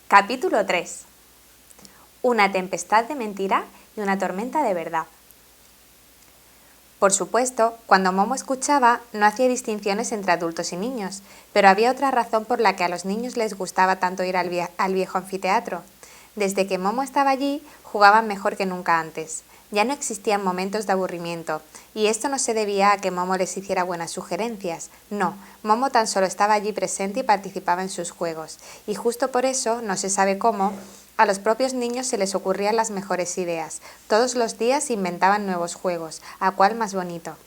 Capítulo 3. Una tempestad de mentira y una tormenta de verdad. Por supuesto, cuando Momo escuchaba, no hacía distinciones entre adultos y niños, pero había otra razón por la que a los niños les gustaba tanto ir al viejo anfiteatro. Desde que Momo estaba allí, jugaban mejor que nunca antes. Ya no existían momentos de aburrimiento, y esto no se debía a que Momo les hiciera buenas sugerencias. No, Momo tan solo estaba allí presente y participaba en sus juegos, y justo por eso, no se sabe cómo, a los propios niños se les ocurrían las mejores ideas. Todos los días inventaban nuevos juegos, a cuál más bonito.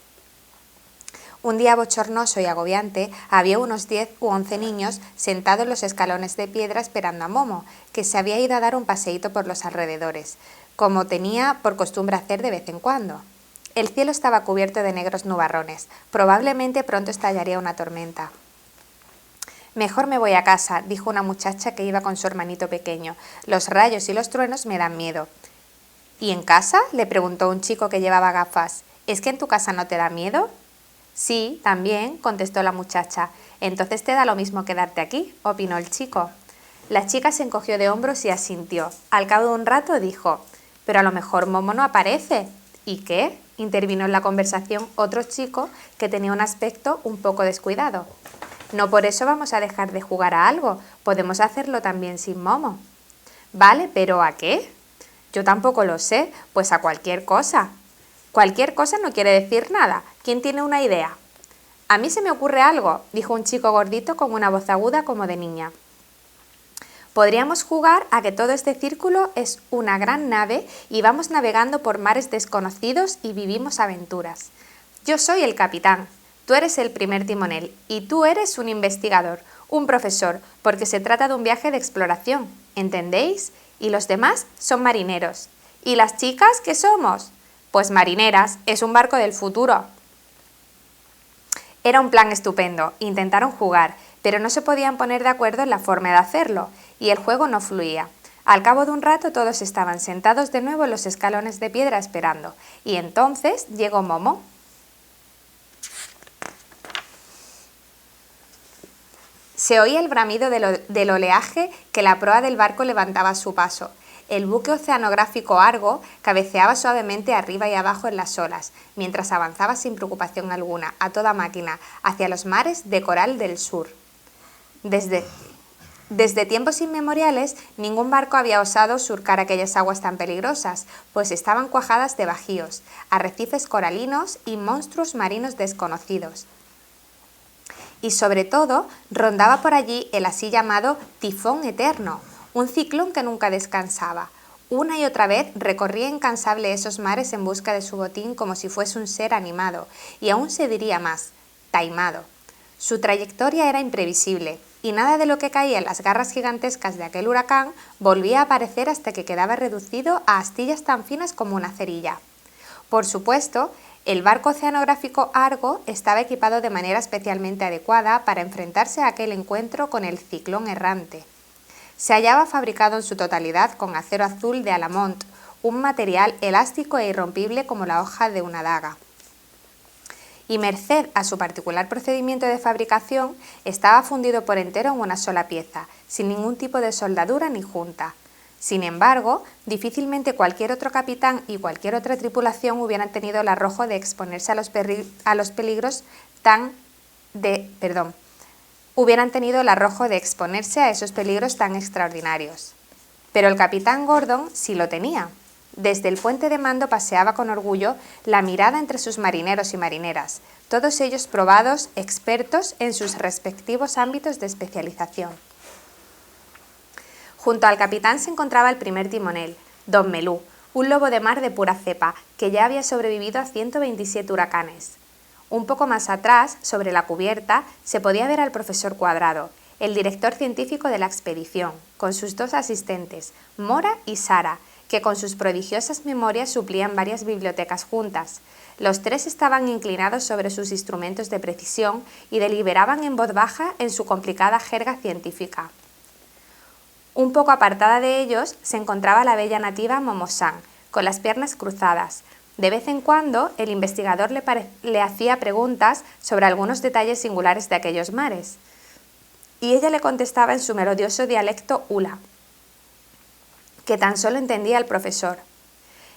Un día bochornoso y agobiante, había unos 10 u 11 niños sentados en los escalones de piedra esperando a Momo, que se había ido a dar un paseíto por los alrededores, como tenía por costumbre hacer de vez en cuando. El cielo estaba cubierto de negros nubarrones. Probablemente pronto estallaría una tormenta. «Mejor me voy a casa», dijo una muchacha que iba con su hermanito pequeño. «Los rayos y los truenos me dan miedo». «¿Y en casa?», le preguntó un chico que llevaba gafas. «¿Es que en tu casa no te da miedo?». «Sí, también», contestó la muchacha. «Entonces te da lo mismo quedarte aquí», opinó el chico. La chica se encogió de hombros y asintió. Al cabo de un rato dijo: «Pero a lo mejor Momo no aparece». «¿Y qué?», intervino en la conversación otro chico que tenía un aspecto un poco descuidado. «No por eso vamos a dejar de jugar a algo, podemos hacerlo también sin Momo». «Vale, pero ¿a qué?». «Yo tampoco lo sé, pues a cualquier cosa». «Cualquier cosa no quiere decir nada. ¿Quién tiene una idea?». «A mí se me ocurre algo», dijo un chico gordito con una voz aguda como de niña. «Podríamos jugar a que todo este círculo es una gran nave y vamos navegando por mares desconocidos y vivimos aventuras. Yo soy el capitán. Tú eres el primer timonel y tú eres un investigador, un profesor, porque se trata de un viaje de exploración, ¿entendéis? Y los demás son marineros. ¿Y las chicas qué somos? Pues marineras, es un barco del futuro». Era un plan estupendo, intentaron jugar, pero no se podían poner de acuerdo en la forma de hacerlo, y el juego no fluía. Al cabo de un rato todos estaban sentados de nuevo en los escalones de piedra esperando, y entonces llegó Momo. Se oía el bramido del oleaje que la proa del barco levantaba a su paso. El buque oceanográfico Argo cabeceaba suavemente arriba y abajo en las olas, mientras avanzaba sin preocupación alguna, a toda máquina, hacia los mares de coral del sur. Desde tiempos inmemoriales, ningún barco había osado surcar aquellas aguas tan peligrosas, pues estaban cuajadas de bajíos, arrecifes coralinos y monstruos marinos desconocidos. Y sobre todo, rondaba por allí el así llamado tifón eterno, un ciclón que nunca descansaba. Una y otra vez recorría incansable esos mares en busca de su botín como si fuese un ser animado, y aún se diría más, taimado. Su trayectoria era imprevisible, y nada de lo que caía en las garras gigantescas de aquel huracán volvía a aparecer hasta que quedaba reducido a astillas tan finas como una cerilla. Por supuesto, el barco oceanográfico Argo estaba equipado de manera especialmente adecuada para enfrentarse a aquel encuentro con el ciclón errante. Se hallaba fabricado en su totalidad con acero azul de Alamont, un material elástico e irrompible como la hoja de una daga. Y merced a su particular procedimiento de fabricación, estaba fundido por entero en una sola pieza, sin ningún tipo de soldadura ni junta. Sin embargo, difícilmente cualquier otro capitán y cualquier otra tripulación hubieran tenido el arrojo de exponerse hubieran tenido el arrojo de exponerse a esos peligros tan extraordinarios. Pero el capitán Gordon sí lo tenía. Desde el puente de mando paseaba con orgullo la mirada entre sus marineros y marineras, todos ellos probados, expertos en sus respectivos ámbitos de especialización. Junto al capitán se encontraba el primer timonel, Don Melú, un lobo de mar de pura cepa, que ya había sobrevivido a 127 huracanes. Un poco más atrás, sobre la cubierta, se podía ver al profesor Cuadrado, el director científico de la expedición, con sus dos asistentes, Mora y Sara, que con sus prodigiosas memorias suplían varias bibliotecas juntas. Los tres estaban inclinados sobre sus instrumentos de precisión y deliberaban en voz baja en su complicada jerga científica. Un poco apartada de ellos se encontraba la bella nativa Momo-san, con las piernas cruzadas. De vez en cuando el investigador le hacía preguntas sobre algunos detalles singulares de aquellos mares, y ella le contestaba en su melodioso dialecto hula. que tan solo entendía el profesor.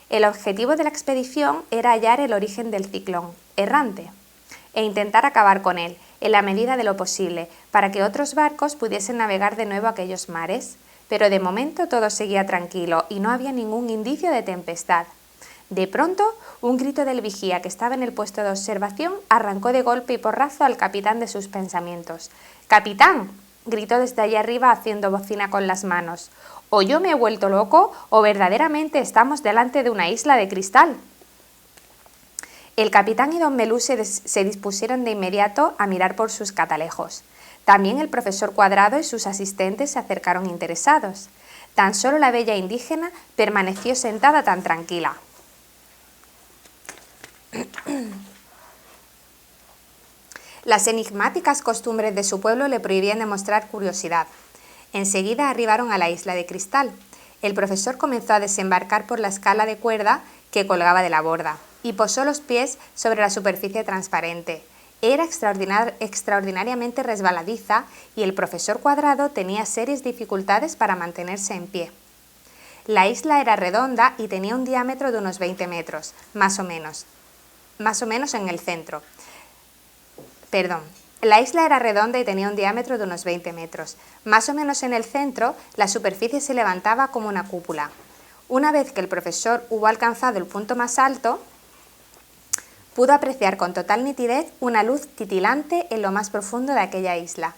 El objetivo de la expedición era hallar el origen del ciclón errante e intentar acabar con él, en la medida de lo posible, para que otros barcos pudiesen navegar de nuevo aquellos mares. Pero de momento todo seguía tranquilo y no había ningún indicio de tempestad. De pronto, un grito del vigía que estaba en el puesto de observación arrancó de golpe y porrazo al capitán de sus pensamientos. ¡Capitán!, gritó desde allá arriba haciendo bocina con las manos. «O yo me he vuelto loco o verdaderamente estamos delante de una isla de cristal». El capitán y don Melú se dispusieron de inmediato a mirar por sus catalejos. También el profesor Cuadrado y sus asistentes se acercaron interesados. Tan solo la bella indígena permaneció sentada tan tranquila. Las enigmáticas costumbres de su pueblo le prohibían demostrar curiosidad. Enseguida arribaron a la isla de cristal. El profesor comenzó a desembarcar por la escala de cuerda que colgaba de la borda y posó los pies sobre la superficie transparente. Era extraordinariamente resbaladiza y el profesor Cuadrado tenía serias dificultades para mantenerse en pie. La isla era redonda y tenía un diámetro de unos 20 metros, más o menos en el centro. La isla era redonda y tenía un diámetro de unos 20 metros. Más o menos en el centro, la superficie se levantaba como una cúpula. Una vez que el profesor hubo alcanzado el punto más alto, pudo apreciar con total nitidez una luz titilante en lo más profundo de aquella isla.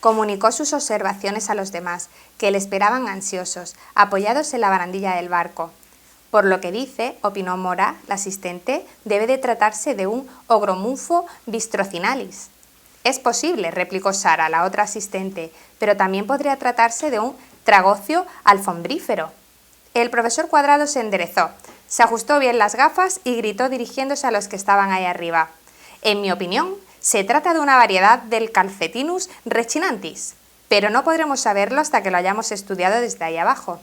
Comunicó sus observaciones a los demás, que le esperaban ansiosos, apoyados en la barandilla del barco. Por lo que dice, opinó Mora, la asistente, debe de tratarse de un Ogromunfo bistrocinalis. Es posible, replicó Sara, la otra asistente, pero también podría tratarse de un tragocio alfombrífero. El profesor Cuadrado se enderezó, se ajustó bien las gafas y gritó dirigiéndose a los que estaban ahí arriba. En mi opinión, se trata de una variedad del Calcetinus rechinantis, pero no podremos saberlo hasta que lo hayamos estudiado desde ahí abajo.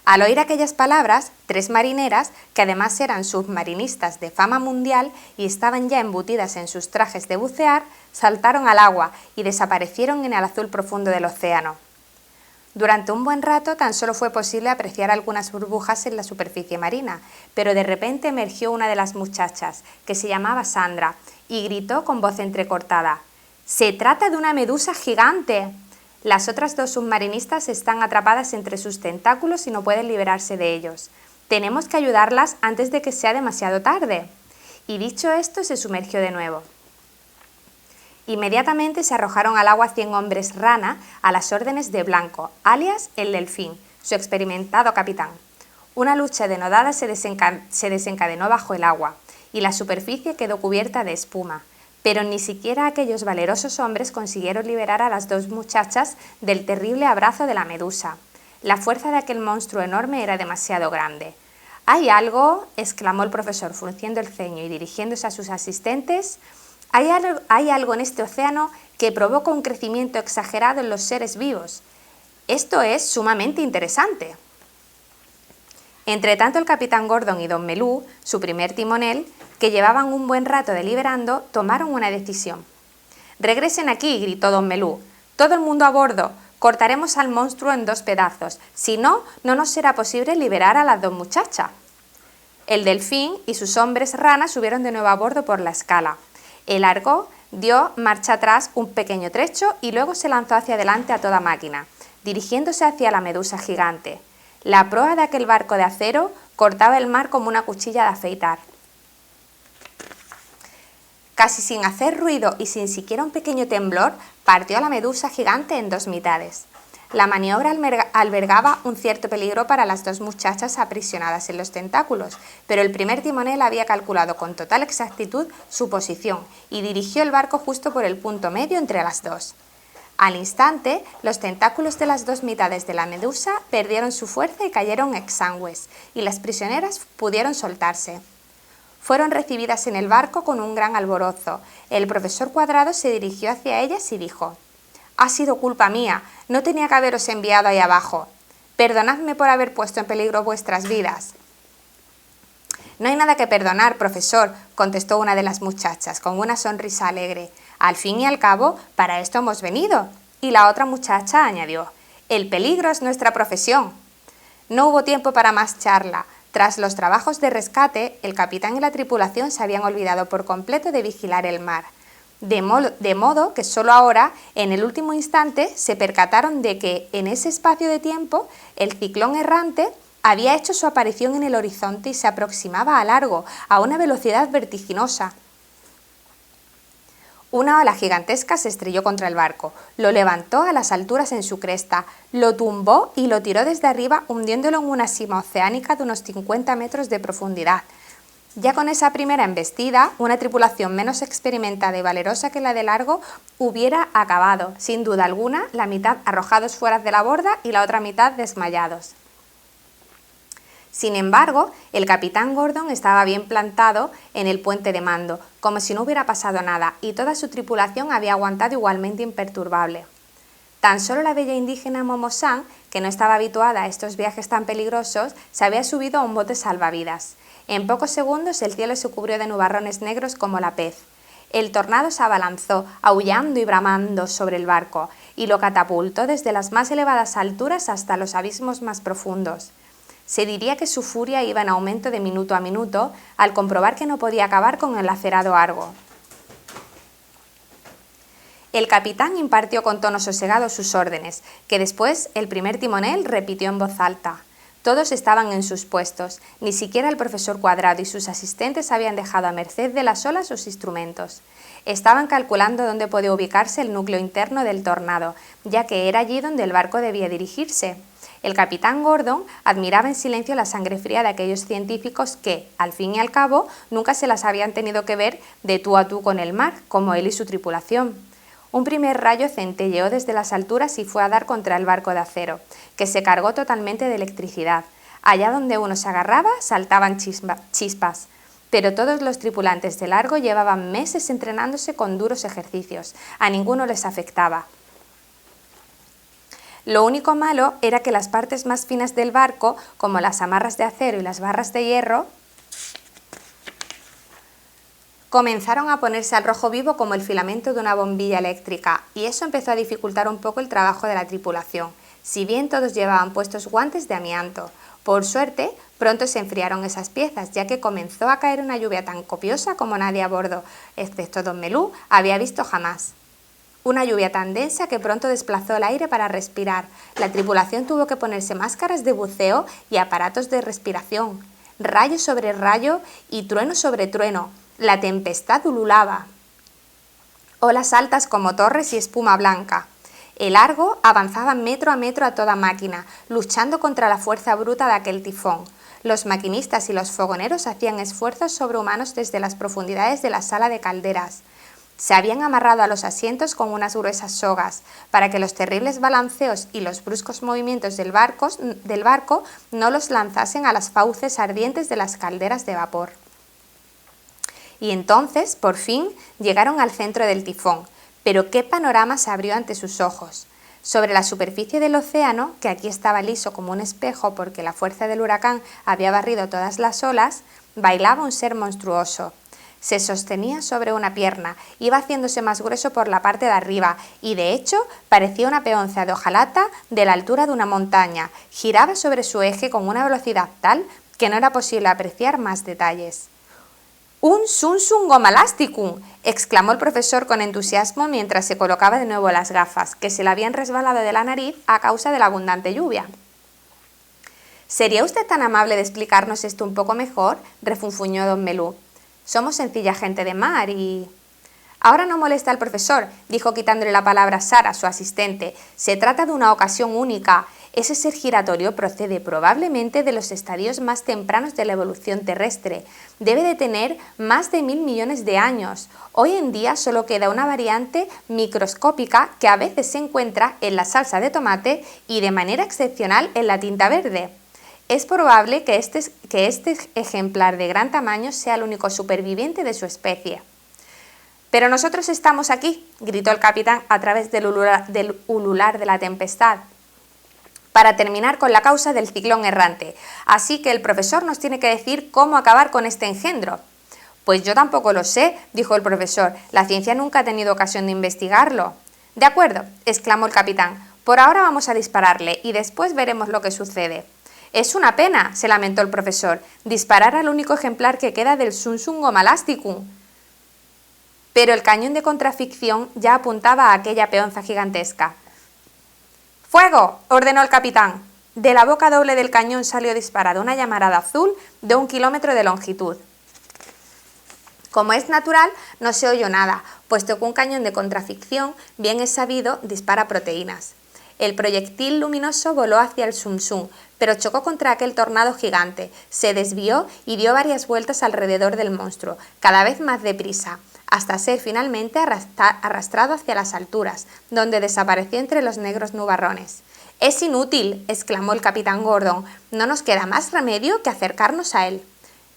Al oír aquellas palabras, 3 marineras, que además eran submarinistas de fama mundial y estaban ya embutidas en sus trajes de bucear, saltaron al agua y desaparecieron en el azul profundo del océano. Durante un buen rato tan solo fue posible apreciar algunas burbujas en la superficie marina, pero de repente emergió una de las muchachas, que se llamaba Sandra, y gritó con voz entrecortada: «¡Se trata de una medusa gigante!». Las otras 2 submarinistas están atrapadas entre sus tentáculos y no pueden liberarse de ellos. Tenemos que ayudarlas antes de que sea demasiado tarde. Y dicho esto, se sumergió de nuevo. Inmediatamente se arrojaron al agua 100 hombres rana a las órdenes de Blanco, alias el Delfín, su experimentado capitán. Una lucha denodada se desencadenó bajo el agua y la superficie quedó cubierta de espuma. Pero ni siquiera aquellos valerosos hombres consiguieron liberar a las 2 muchachas del terrible abrazo de la medusa. La fuerza de aquel monstruo enorme era demasiado grande. «¿Hay algo?», exclamó el profesor frunciendo el ceño y dirigiéndose a sus asistentes. «¿Hay algo en este océano que provoca un crecimiento exagerado en los seres vivos. Esto es sumamente interesante». Entretanto, el capitán Gordon y don Melú, su primer timonel, que llevaban un buen rato deliberando, tomaron una decisión. «Regresen aquí», gritó don Melú. «Todo el mundo a bordo. Cortaremos al monstruo en 2 pedazos. Si no, no nos será posible liberar a las 2 muchachas». El Delfín y sus hombres rana subieron de nuevo a bordo por la escala. El Argo dio marcha atrás un pequeño trecho y luego se lanzó hacia adelante a toda máquina, dirigiéndose hacia la medusa gigante. La proa de aquel barco de acero cortaba el mar como una cuchilla de afeitar. Casi sin hacer ruido y sin siquiera un pequeño temblor, partió a la medusa gigante en 2 mitades. La maniobra albergaba un cierto peligro para las 2 muchachas aprisionadas en los tentáculos, pero el primer timonel había calculado con total exactitud su posición y dirigió el barco justo por el punto medio entre las 2. Al instante, los tentáculos de las 2 mitades de la medusa perdieron su fuerza y cayeron exangües, y las prisioneras pudieron soltarse. Fueron recibidas en el barco con un gran alborozo. El profesor Cuadrado se dirigió hacia ellas y dijo: «Ha sido culpa mía, no tenía que haberos enviado ahí abajo. Perdonadme por haber puesto en peligro vuestras vidas». «No hay nada que perdonar, profesor», contestó una de las muchachas, con una sonrisa alegre. «Al fin y al cabo, para esto hemos venido». Y la otra muchacha añadió: «El peligro es nuestra profesión». No hubo tiempo para más charla. Tras los trabajos de rescate, el capitán y la tripulación se habían olvidado por completo de vigilar el mar. De modo que solo ahora, en el último instante, se percataron de que, en ese espacio de tiempo, el ciclón errante había hecho su aparición en el horizonte y se aproximaba a largo, a una velocidad vertiginosa. Una ola gigantesca se estrelló contra el barco, lo levantó a las alturas en su cresta, lo tumbó y lo tiró desde arriba, hundiéndolo en una sima oceánica de unos 50 metros de profundidad. Ya con esa primera embestida, una tripulación menos experimentada y valerosa que la de Largo hubiera acabado, sin duda alguna, la mitad arrojados fuera de la borda y la otra mitad desmayados. Sin embargo, el capitán Gordon estaba bien plantado en el puente de mando, como si no hubiera pasado nada, y toda su tripulación había aguantado igualmente imperturbable. Tan solo la bella indígena Momo-san, que no estaba habituada a estos viajes tan peligrosos, se había subido a un bote salvavidas. En pocos segundos el cielo se cubrió de nubarrones negros como la pez. El tornado se abalanzó, aullando y bramando sobre el barco, y lo catapultó desde las más elevadas alturas hasta los abismos más profundos. Se diría que su furia iba en aumento de minuto a minuto al comprobar que no podía acabar con el acerado Argo. El capitán impartió con tono sosegado sus órdenes, que después el primer timonel repitió en voz alta. Todos estaban en sus puestos, ni siquiera el profesor Cuadrado y sus asistentes habían dejado a merced de las olas sus instrumentos. Estaban calculando dónde podía ubicarse el núcleo interno del tornado, ya que era allí donde el barco debía dirigirse. El capitán Gordon admiraba en silencio la sangre fría de aquellos científicos que, al fin y al cabo, nunca se las habían tenido que ver de tú a tú con el mar, como él y su tripulación. Un primer rayo centelleó desde las alturas y fue a dar contra el barco de acero, que se cargó totalmente de electricidad. Allá donde uno se agarraba, saltaban chispas. Pero todos los tripulantes de Largo llevaban meses entrenándose con duros ejercicios. A ninguno les afectaba. Lo único malo era que las partes más finas del barco, como las amarras de acero y las barras de hierro, comenzaron a ponerse al rojo vivo como el filamento de una bombilla eléctrica, y eso empezó a dificultar un poco el trabajo de la tripulación, si bien todos llevaban puestos guantes de amianto. Por suerte, pronto se enfriaron esas piezas, ya que comenzó a caer una lluvia tan copiosa como nadie a bordo, excepto don Melú, había visto jamás. Una lluvia tan densa que pronto desplazó el aire para respirar. La tripulación tuvo que ponerse máscaras de buceo y aparatos de respiración. Rayo sobre rayo y trueno sobre trueno. La tempestad ululaba. Olas altas como torres y espuma blanca. El Argo avanzaba metro a metro a toda máquina, luchando contra la fuerza bruta de aquel tifón. Los maquinistas y los fogoneros hacían esfuerzos sobrehumanos desde las profundidades de la sala de calderas. Se habían amarrado a los asientos con unas gruesas sogas, para que los terribles balanceos y los bruscos movimientos del barco no los lanzasen a las fauces ardientes de las calderas de vapor. Y entonces, por fin, llegaron al centro del tifón, pero qué panorama se abrió ante sus ojos. Sobre la superficie del océano, que aquí estaba liso como un espejo porque la fuerza del huracán había barrido todas las olas, bailaba un ser monstruoso. Se sostenía sobre una pierna, iba haciéndose más grueso por la parte de arriba y, de hecho, parecía una peonza de hojalata de la altura de una montaña. Giraba sobre su eje con una velocidad tal que no era posible apreciar más detalles. «¡Un Sunsum gomalasticum!», exclamó el profesor con entusiasmo mientras se colocaba de nuevo las gafas, que se le habían resbalado de la nariz a causa de la abundante lluvia. «¿Sería usted tan amable de explicarnos esto un poco mejor?», refunfuñó don Melú. «Somos sencilla gente de mar y...». «Ahora no molesta al profesor», dijo quitándole la palabra Sara, su asistente. «Se trata de una ocasión única. Ese ser giratorio procede probablemente de los estadios más tempranos de la evolución terrestre. Debe de tener más de 1000 millones de años. Hoy en día solo queda una variante microscópica que a veces se encuentra en la salsa de tomate y de manera excepcional en la tinta verde. Es probable que este ejemplar de gran tamaño sea el único superviviente de su especie». «Pero nosotros estamos aquí», gritó el capitán a través del ulular de la tempestad, «para terminar con la causa del ciclón errante. Así que el profesor nos tiene que decir cómo acabar con este engendro». «Pues yo tampoco lo sé», dijo el profesor. «La ciencia nunca ha tenido ocasión de investigarlo». De acuerdo, exclamó el capitán. Por ahora vamos a dispararle y después veremos lo que sucede. Es una pena, se lamentó el profesor, disparar al único ejemplar que queda del Sunsum gomalasticum. Pero el cañón de contraficción ya apuntaba a aquella peonza gigantesca. ¡Fuego!, ordenó el capitán. De la boca doble del cañón salió disparada una llamarada azul de 1 kilómetro de longitud. Como es natural, no se oyó nada, puesto que un cañón de contraficción, bien es sabido, dispara proteínas. El proyectil luminoso voló hacia el Sunsum, pero chocó contra aquel tornado gigante, se desvió y dio varias vueltas alrededor del monstruo, cada vez más deprisa, hasta ser finalmente arrastrado hacia las alturas, donde desapareció entre los negros nubarrones. «Es inútil», exclamó el capitán Gordon, «no nos queda más remedio que acercarnos a él».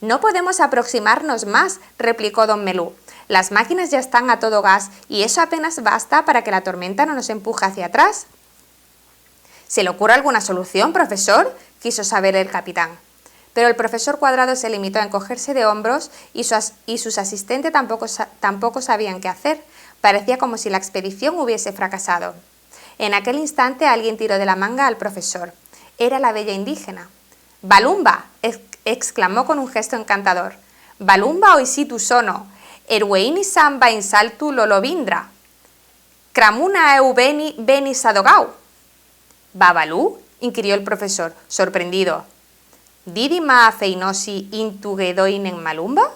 «No podemos aproximarnos más», replicó don Melú. «Las máquinas ya están a todo gas y eso apenas basta para que la tormenta no nos empuje hacia atrás». «¿Se le ocurre alguna solución, profesor?», quiso saber el capitán. Pero el profesor Cuadrado se limitó a encogerse de hombros y sus asistentes tampoco sabían qué hacer. Parecía como si la expedición hubiese fracasado. En aquel instante alguien tiró de la manga al profesor. Era la bella indígena. «¡Balumba!», exclamó con un gesto encantador. «¡Balumba oisitu sono! Erweini samba in saltu lolovindra! Cramuna eu beni sadogau!». «¿Babalú?», inquirió el profesor, sorprendido. «¿Didi ma feinosi intugedoin en malumba?».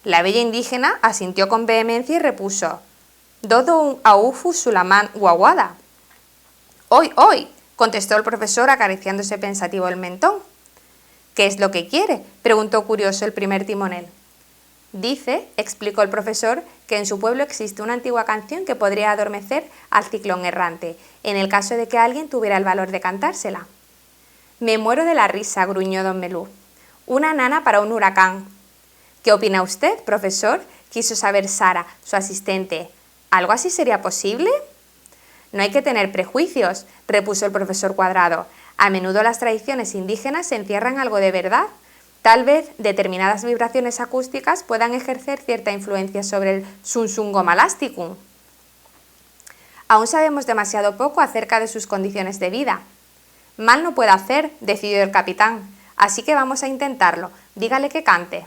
La bella indígena asintió con vehemencia y repuso. «Dodo un aufu sulaman guaguada». «¡Hoy, hoy!», contestó el profesor acariciándose pensativo el mentón. «¿Qué es lo que quiere?», preguntó curioso el primer timonel. «Dice», explicó el profesor, «que en su pueblo existe una antigua canción que podría adormecer al ciclón errante, en el caso de que alguien tuviera el valor de cantársela». «Me muero de la risa», gruñó don Melú. «Una nana para un huracán». «¿Qué opina usted, profesor?», quiso saber Sara, su asistente. «¿Algo así sería posible?». «No hay que tener prejuicios», repuso el profesor Cuadrado. «A menudo las tradiciones indígenas encierran algo de verdad. Tal vez determinadas vibraciones acústicas puedan ejercer cierta influencia sobre el Sunsum gomalasticum. Aún sabemos demasiado poco acerca de sus condiciones de vida». «Mal no puede hacer», decidió el capitán, «así que vamos a intentarlo. Dígale que cante».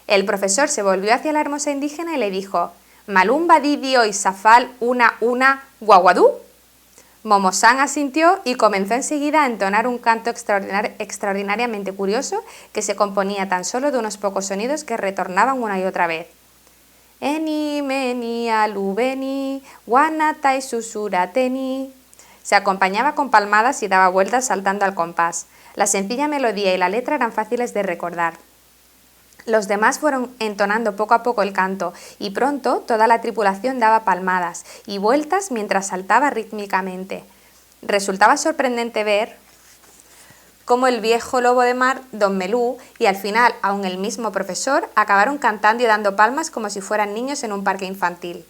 El profesor se volvió hacia la hermosa indígena y le dijo: «Malumba didio y safal una guaguadú». Momosán asintió y comenzó enseguida a entonar un canto extraordinariamente curioso que se componía tan solo de unos pocos sonidos que retornaban una y otra vez. «Eni, meni, alubeni, guanatai susurateni». Se acompañaba con palmadas y daba vueltas saltando al compás. La sencilla melodía y la letra eran fáciles de recordar. Los demás fueron entonando poco a poco el canto y pronto toda la tripulación daba palmadas y vueltas mientras saltaba rítmicamente. Resultaba sorprendente ver cómo el viejo lobo de mar, don Melú, y al final aun el mismo profesor acabaron cantando y dando palmas como si fueran niños en un parque infantil.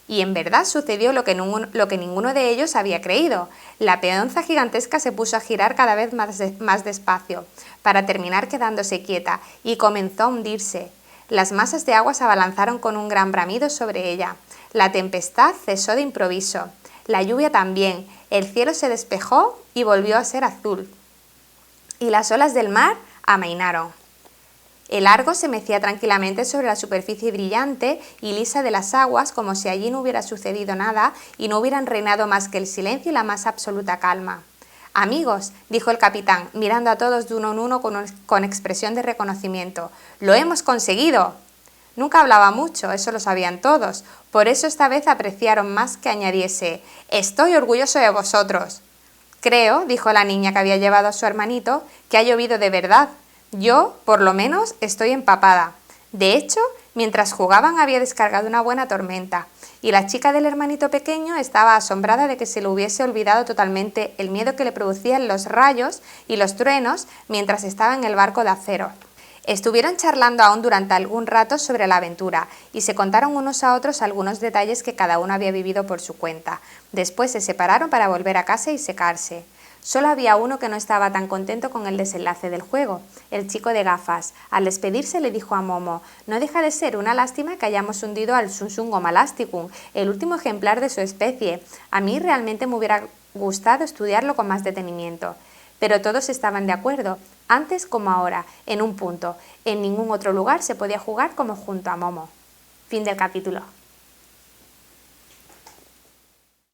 Y en verdad sucedió lo que ninguno de ellos había creído. La peonza gigantesca se puso a girar cada vez más despacio, para terminar quedándose quieta, y comenzó a hundirse. Las masas de agua se abalanzaron con un gran bramido sobre ella. La tempestad cesó de improviso. La lluvia también. El cielo se despejó y volvió a ser azul. Y las olas del mar amainaron. El Argo se mecía tranquilamente sobre la superficie brillante y lisa de las aguas como si allí no hubiera sucedido nada y no hubieran reinado más que el silencio y la más absoluta calma. «Amigos», dijo el capitán, mirando a todos de uno en uno con expresión de reconocimiento, «¡lo hemos conseguido!». Nunca hablaba mucho, eso lo sabían todos, por eso esta vez apreciaron más que añadiese «estoy orgulloso de vosotros». «Creo», dijo la niña que había llevado a su hermanito, «que ha llovido de verdad. Yo, por lo menos, estoy empapada». De hecho, mientras jugaban había descargado una buena tormenta, y la chica del hermanito pequeño estaba asombrada de que se le hubiese olvidado totalmente el miedo que le producían los rayos y los truenos mientras estaba en el barco de acero. Estuvieron charlando aún durante algún rato sobre la aventura y se contaron unos a otros algunos detalles que cada uno había vivido por su cuenta. Después se separaron para volver a casa y secarse. Solo había uno que no estaba tan contento con el desenlace del juego, el chico de gafas. Al despedirse le dijo a Momo: «No deja de ser una lástima que hayamos hundido al Sunsungoma elasticum, el último ejemplar de su especie. A mí realmente me hubiera gustado estudiarlo con más detenimiento». Pero todos estaban de acuerdo, antes como ahora, en un punto. En ningún otro lugar se podía jugar como junto a Momo. Fin del capítulo.